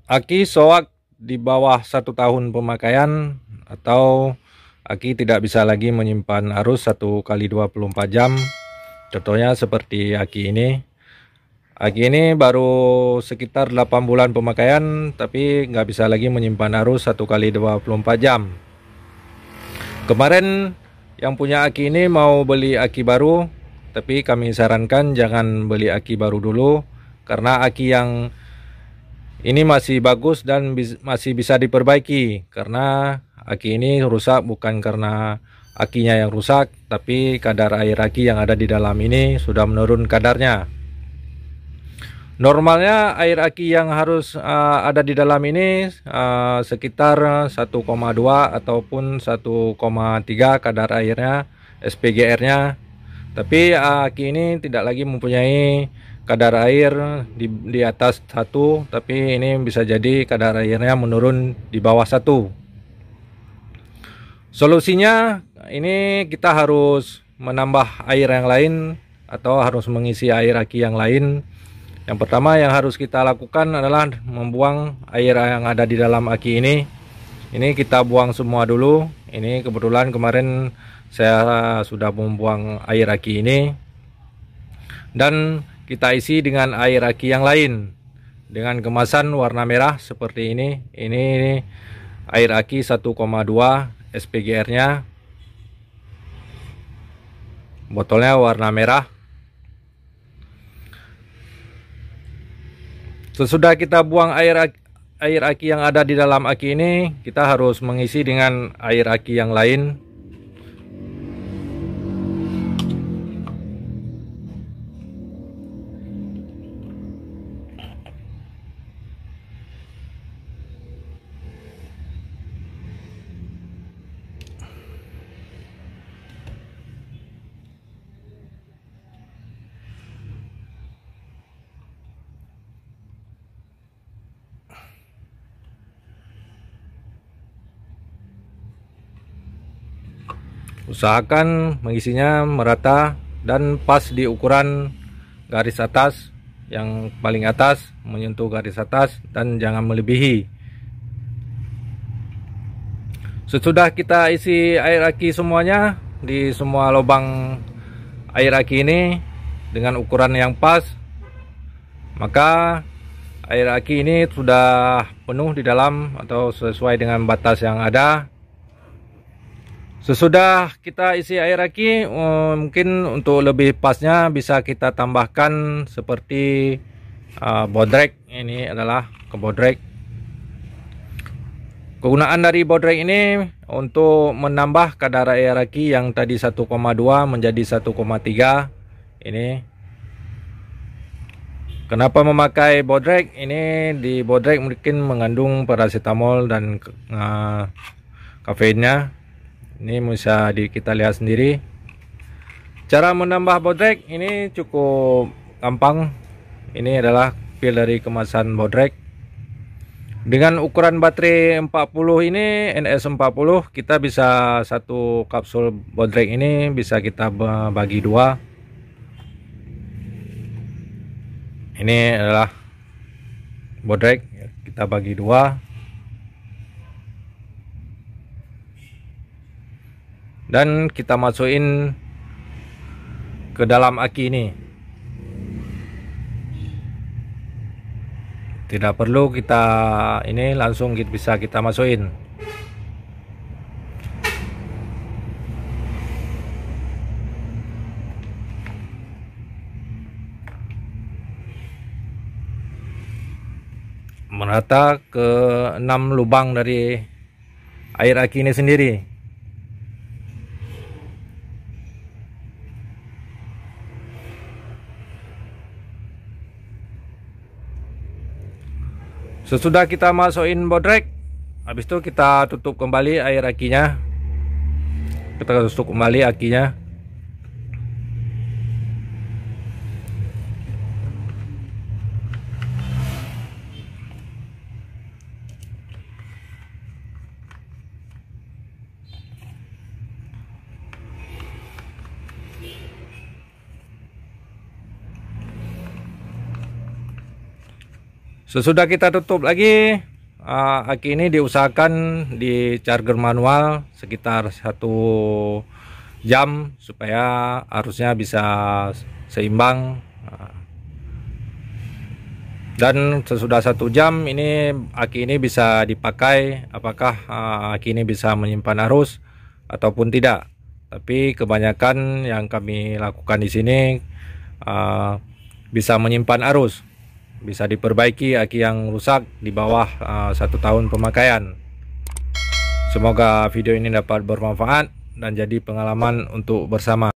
Aki soak di bawah 1 tahun pemakaian atau aki tidak bisa lagi menyimpan arus 1 kali 24 jam. Contohnya seperti aki ini. Aki ini baru sekitar 8 bulan pemakaian tapi nggak bisa lagi menyimpan arus 1 kali 24 jam. Kemarin yang punya aki ini mau beli aki baru, tapi kami sarankan jangan beli aki baru dulu karena aki yang ini masih bagus dan masih bisa diperbaiki karena aki ini rusak bukan karena akinya yang rusak, tapi kadar air aki yang ada di dalam ini sudah menurun kadarnya. Normalnya air aki yang harus ada di dalam ini sekitar 1,2 ataupun 1,3 kadar airnya, SPGR-nya. Tapi aki ini tidak lagi mempunyai kadar air di atas 1, tapi ini bisa jadi kadar airnya menurun di bawah 1. Solusinya ini kita harus menambah air yang lain atau harus mengisi air aki yang lain. Yang pertama yang harus kita lakukan adalah membuang air yang ada di dalam aki ini. Ini kita buang semua dulu. Ini kebetulan kemarin saya sudah membuang air aki ini. Dan kita isi dengan air aki yang lain dengan kemasan warna merah seperti ini. Ini air aki 1,2 SPGR-nya. Botolnya warna merah. Sesudah kita buang air aki yang ada di dalam aki ini, kita harus mengisi dengan air aki yang lain. Usahakan mengisinya merata dan pas di ukuran garis atas, yang paling atas menyentuh garis atas dan jangan melebihi. Sesudah kita isi air aki semuanya di semua lubang air aki ini dengan ukuran yang pas, maka air aki ini sudah penuh di dalam atau sesuai dengan batas yang ada. Sesudah kita isi air aki, mungkin untuk lebih pasnya bisa kita tambahkan seperti bodrek. Ini adalah kebodrek. Kegunaan dari bodrek ini untuk menambah kadar air aki yang tadi 1,2 menjadi 1,3. Ini kenapa memakai bodrek? Ini di bodrek mungkin mengandung paracetamol dan kafeinnya. Ini bisa kita lihat sendiri. Cara menambah bodrek ini cukup gampang. Ini adalah pil dari kemasan bodrek. Dengan ukuran baterai 40 ini, NS40, kita bisa satu kapsul bodrek ini bisa kita bagi dua. Ini adalah bodrek, kita bagi dua. Dan kita masukin ke dalam aki ini. Tidak perlu kita ini langsung bisa kita masukin. Merata ke 6 lubang dari air aki ini sendiri. Sesudah kita masukin bodrek, habis itu kita tutup kembali air akinya. Kita tutup kembali akinya. Sesudah kita tutup lagi, aki ini diusahakan di charger manual sekitar 1 jam supaya arusnya bisa seimbang. Dan sesudah 1 jam ini aki ini bisa dipakai, apakah aki ini bisa menyimpan arus ataupun tidak. Tapi kebanyakan yang kami lakukan di sini bisa menyimpan arus, bisa diperbaiki aki yang rusak di bawah 1 tahun pemakaian. Semoga video ini dapat bermanfaat dan jadi pengalaman untuk bersama.